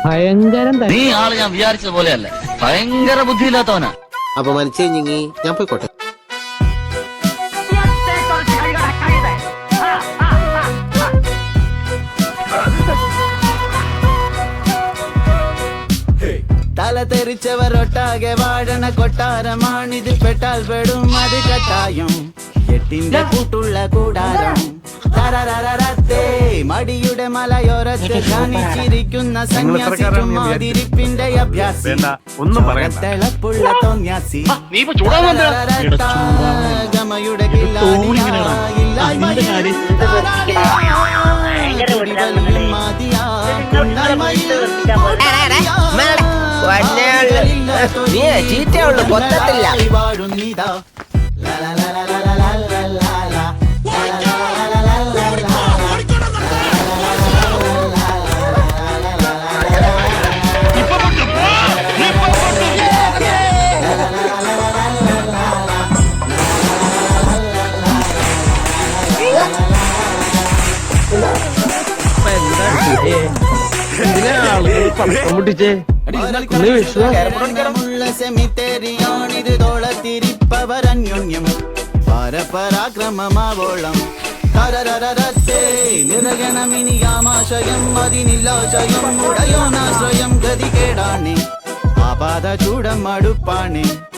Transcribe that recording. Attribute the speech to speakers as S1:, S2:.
S1: ഭയങ്കരം തന്നെ.
S2: നീ ആള് ഞാൻ വിചാരിച്ചത് പോലെയല്ല, ഭയങ്കര ബുദ്ധിയില്ലാത്തവനാ.
S3: അപ്പൊ മനസ്സിഞ്ഞി ഞാൻ പോയിക്കോട്ടെ.
S4: തല തെറിച്ചവരൊട്ടാകെ വാഴണ കൊട്ടാരമാണിത്. പെട്ടാൽ പെടും അത് കട്ടായം. എട്ടിന്റെ കൂട്ടുള്ള കൂടാരം. തരരരരത്തേ മടിയുടെ മലയോരത്ത് ധ്യാനിച്ചിരിക്കുന്ന സന്യാസിക്കും മാതിരിപ്പിന്റെ അഭ്യാസി. തിളപ്പുള്ള തോന്യാസി ഗമയുടെ
S5: നീ ചീറ്റയുള്ളു കൊത്തത്തില്ല.
S4: വാഴുന്നിതാ സെമിത്തേരിയാണിത്. തോളത്തിരിപ്പവരന്യോന്യം പരപരാക്രമമാവോളം. തരരരരത്തേ നിറയണമിനി ആമാശയം. അതിനില്ലാശയം ഉടയോനാശ്രയം. ഗതികേടാണ് ആപാത ചൂടം അടുപ്പാണ്.